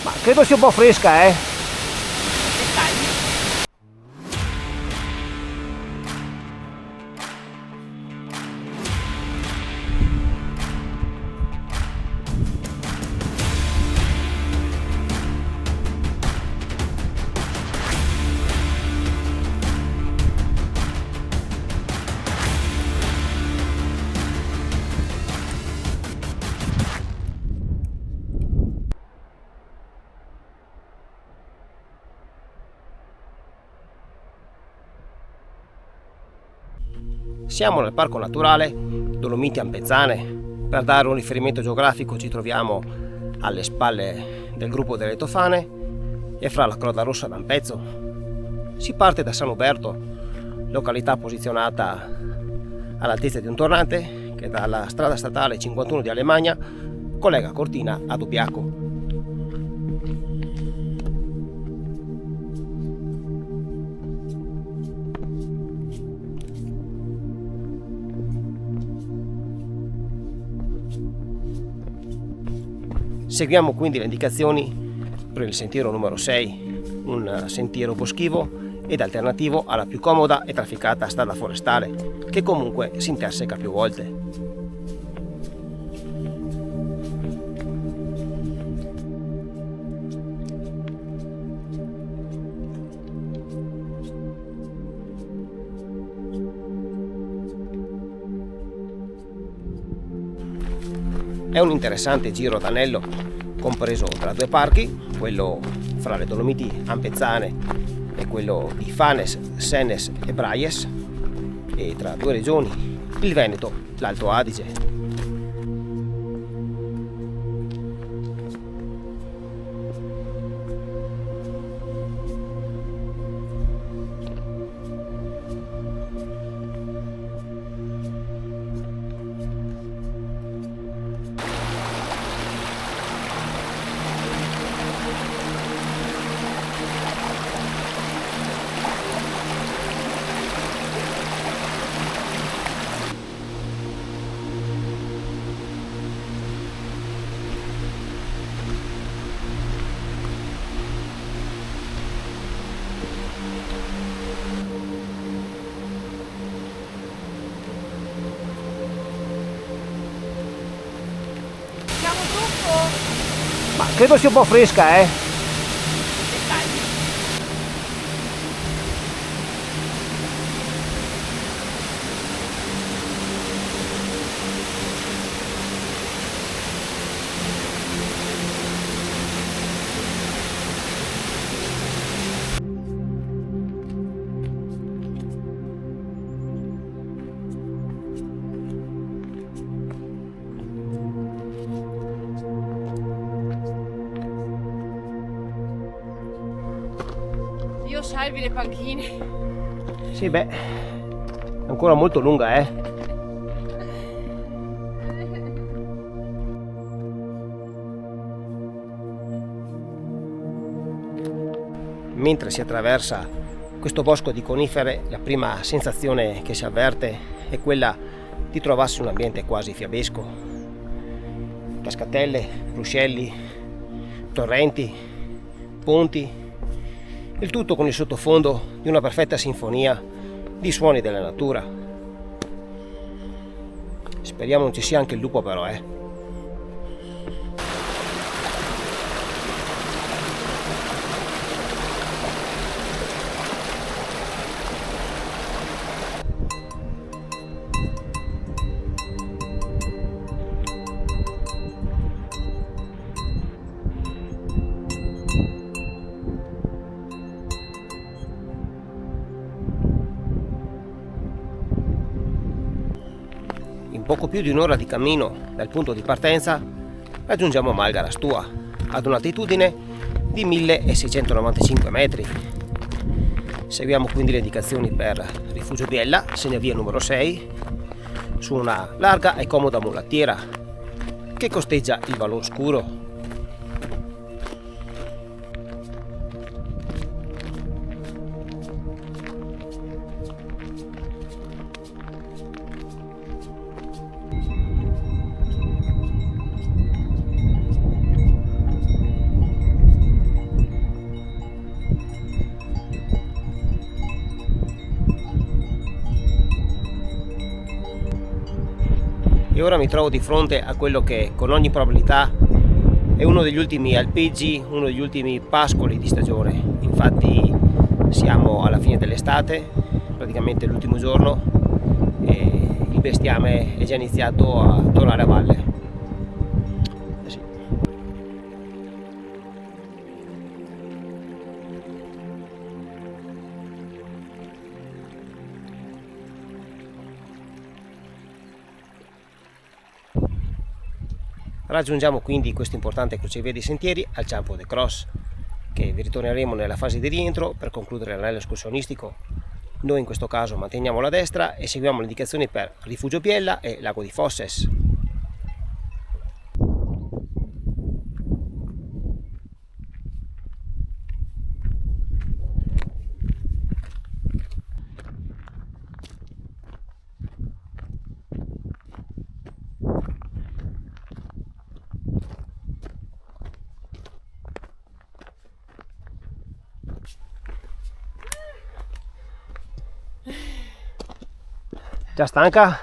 Ma credo sia un po' fresca, eh. Siamo nel parco naturale Dolomiti Ampezzane. Per dare un riferimento geografico ci troviamo alle spalle del gruppo delle Tofane e fra la Croda Rossa d'Ampezzo. Si parte da San Uberto, località posizionata all'altezza di un torrente che dalla strada statale 51 di Alemagna collega Cortina a Dubbiaco. Seguiamo quindi le indicazioni per il sentiero numero 6, un sentiero boschivo ed alternativo alla più comoda e trafficata strada forestale, che comunque si interseca più volte. È un interessante giro d'anello compreso tra due parchi, quello fra le Dolomiti Ampezzane e quello di Fanes, Sennes e Braies, e tra due regioni, il Veneto, l'Alto Adige. Ma credo sia un po' fresca, eh. Io salvi le panchine. Sì, beh, ancora molto lunga, eh. Mentre si attraversa questo bosco di conifere, la prima sensazione che si avverte è quella di trovarsi in un ambiente quasi fiabesco. Cascatelle, ruscelli, torrenti, ponti, il tutto con il sottofondo di una perfetta sinfonia di suoni della natura. Speriamo non ci sia anche il lupo però, eh. In poco più di un'ora di cammino dal punto di partenza raggiungiamo Malgarastua ad un'altitudine di 1695 metri. Seguiamo quindi le indicazioni per Rifugio Biella, segnavia numero 6, su una larga e comoda mulattiera che costeggia il Vallon Scuro. e ora mi trovo di fronte a quello che con ogni probabilità è uno degli ultimi alpeggi, uno degli ultimi pascoli di stagione. Infatti siamo alla fine dell'estate, praticamente l'ultimo giorno, e il bestiame è già iniziato a tornare a valle. Sì. Raggiungiamo quindi questo importante crocevia dei sentieri al Campo de Cross, che vi ritorneremo nella fase di rientro per concludere l'anello escursionistico. Noi in questo caso manteniamo la destra e seguiamo le indicazioni per Rifugio Biella e Lago di Fosses. Già stanca?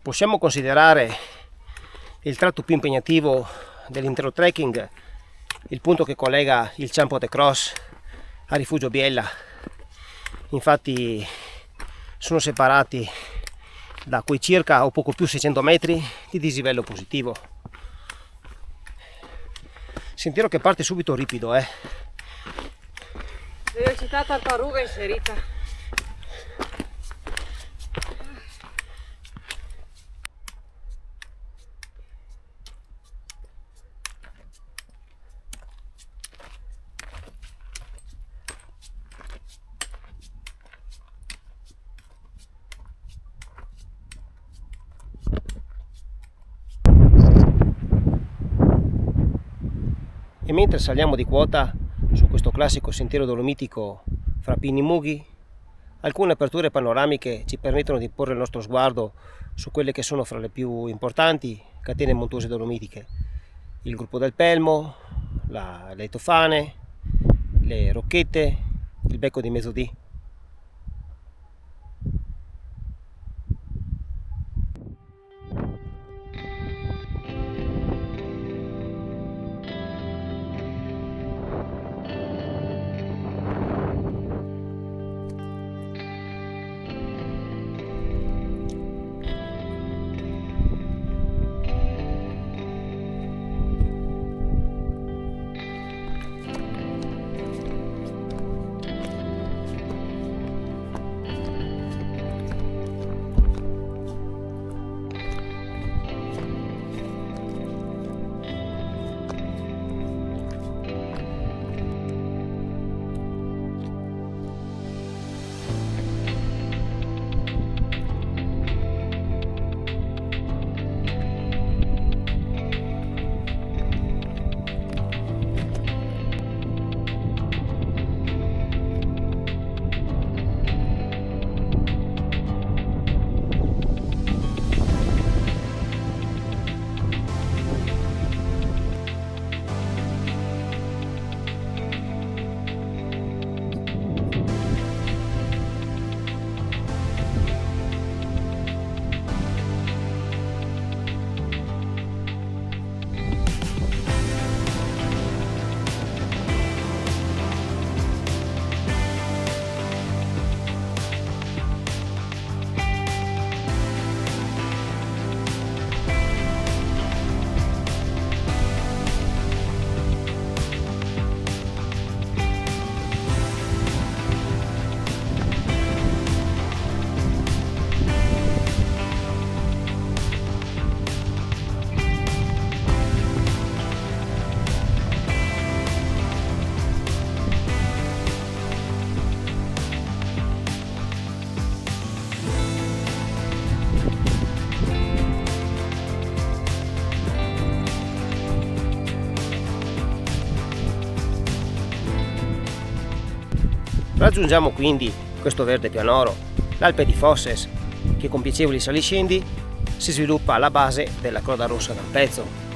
Possiamo considerare il tratto più impegnativo dell'intero trekking il punto che collega il Campo de Cross a Rifugio Biella. Infatti sono separati da quei circa o poco più 600 metri di dislivello positivo. Sentiero che parte subito ripido, Deve c'è stata tartaruga inserita. E mentre saliamo di quota su questo classico sentiero dolomitico fra pini mughi, alcune aperture panoramiche ci permettono di porre il nostro sguardo su quelle che sono fra le più importanti catene montuose dolomitiche: il gruppo del Pelmo, le Tofane, le Rocchette, il becco di Mezzodì. Raggiungiamo quindi questo verde pianoro, l'Alpe di Fosses, che con piacevoli saliscendi si sviluppa alla base della Croda Rossa d'Ampezzo.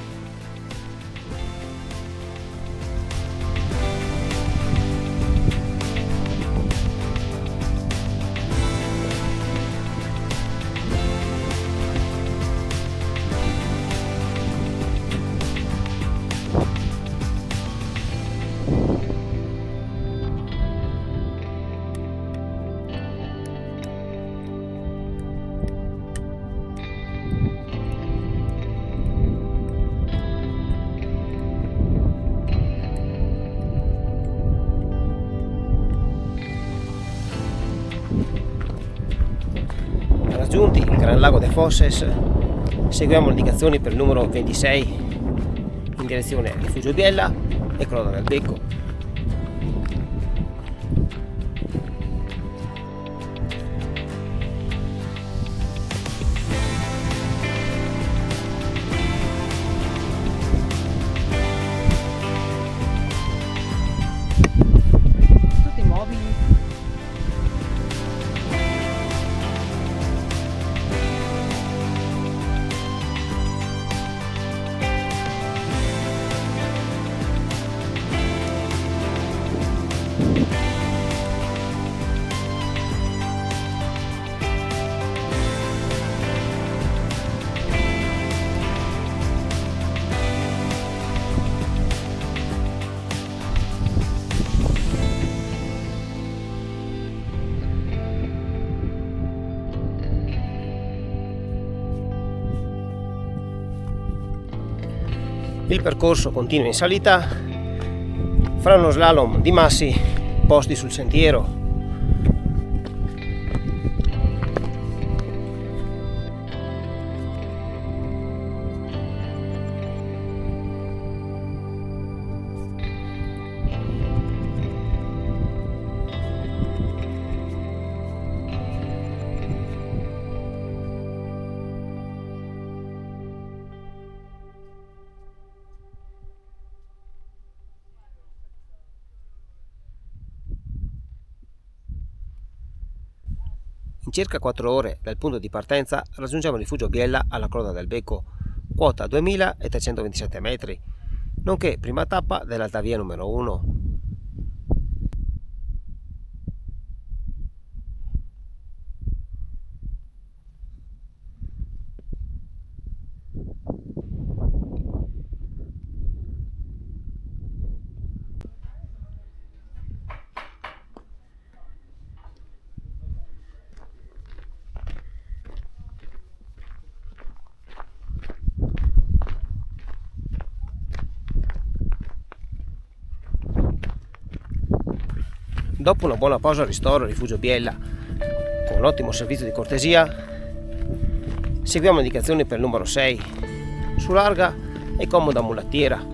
Raggiunti il Gran Lago de Fosses, seguiamo le indicazioni per il numero 26 in direzione Rifugio Biella e Croda del Becco. Tutti mobili. Il percorso continua in salita fra uno slalom di massi posti sul sentiero. In circa 4 ore dal punto di partenza raggiungiamo il Rifugio Biella alla Croda del Becco, quota 2327 metri, nonché prima tappa dell'Alta Via numero 1. Dopo una buona pausa al ristoro Rifugio Biella, con un ottimo servizio di cortesia, seguiamo le indicazioni per il numero 6, su larga e comoda mulattiera.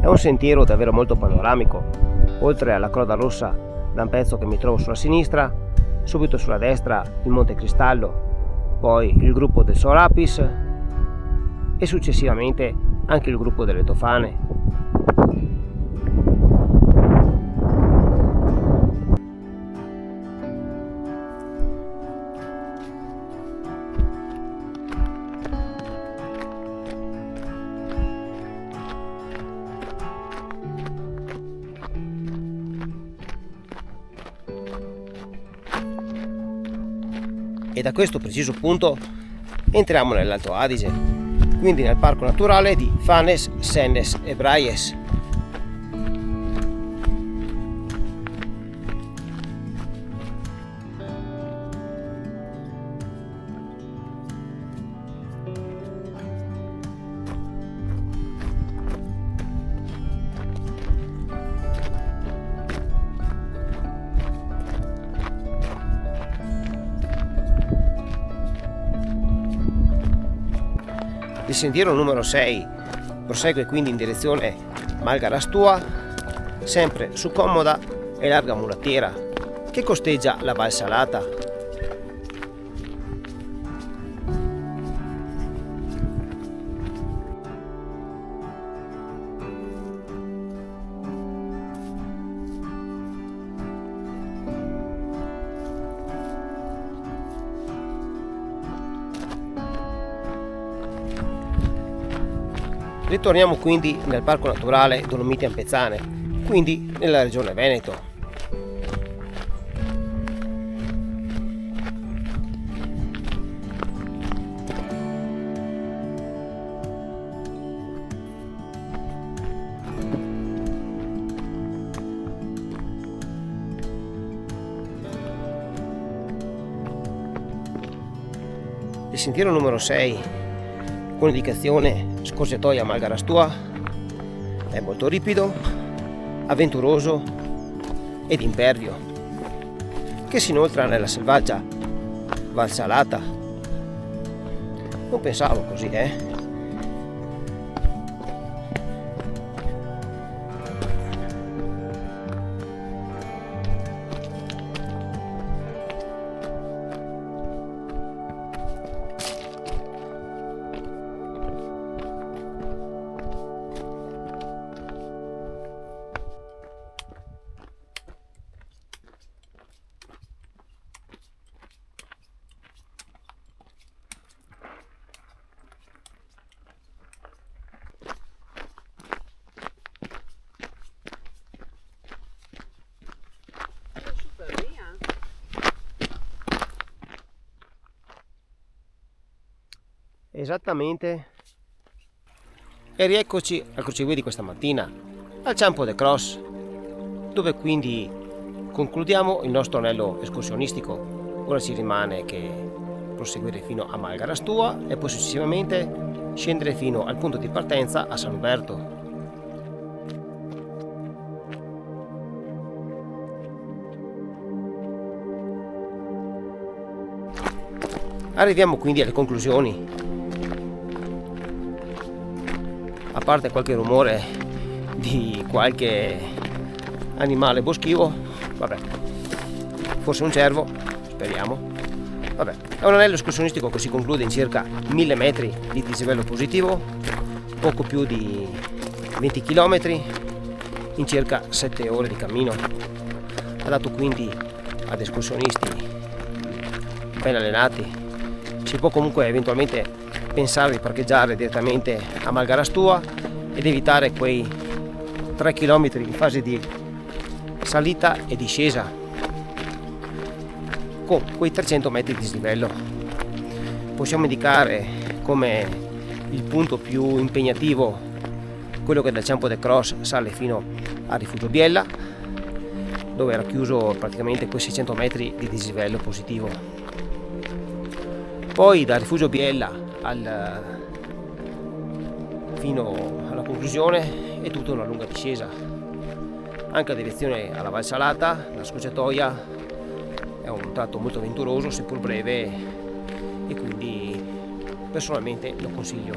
È un sentiero davvero molto panoramico. Oltre alla Croda Rossa, da un pezzo che mi trovo sulla sinistra, subito sulla destra il Monte Cristallo, poi il gruppo del Sorapis e successivamente anche il gruppo delle Tofane. E da questo preciso punto entriamo nell'Alto Adige, quindi nel parco naturale di Fanes, Sennes e Braies. Il sentiero numero 6 prosegue quindi in direzione Malgarastua, sempre su comoda e larga mulattiera che costeggia la Val Salata. Ritorniamo quindi nel Parco Naturale Dolomiti Ampezzane, quindi nella regione Veneto. Il sentiero numero 6, con indicazione scorciatoia Malgarastua, è molto ripido, avventuroso ed impervio, che si inoltra nella selvaggia Valsalata. Non pensavo così, Esattamente. E rieccoci al crocevia di questa mattina, al Campo de Cross, dove quindi concludiamo il nostro anello escursionistico. Ora ci rimane che proseguire fino a Malgarastua e poi successivamente scendere fino al punto di partenza a San Uberto. Arriviamo quindi alle conclusioni. A parte qualche rumore di qualche animale boschivo, vabbè, forse un cervo, speriamo. Vabbè, è un anello escursionistico che si conclude in circa 1000 metri di dislivello positivo, poco più di 20 km in circa 7 ore di cammino. Adatto quindi ad escursionisti ben allenati. Si può comunque eventualmente pensare di parcheggiare direttamente a Malgarastua ed evitare quei 3 km in fase di salita e discesa con quei 300 metri di dislivello. Possiamo indicare come il punto più impegnativo quello che dal Campo de Cross sale fino a Rifugio Biella, dove era chiuso praticamente quei 600 metri di dislivello positivo. Poi da Rifugio Biella fino alla conclusione è tutta una lunga discesa, anche a direzione alla Valsalata. La scorciatoia è un tratto molto avventuroso seppur breve, e quindi personalmente lo consiglio.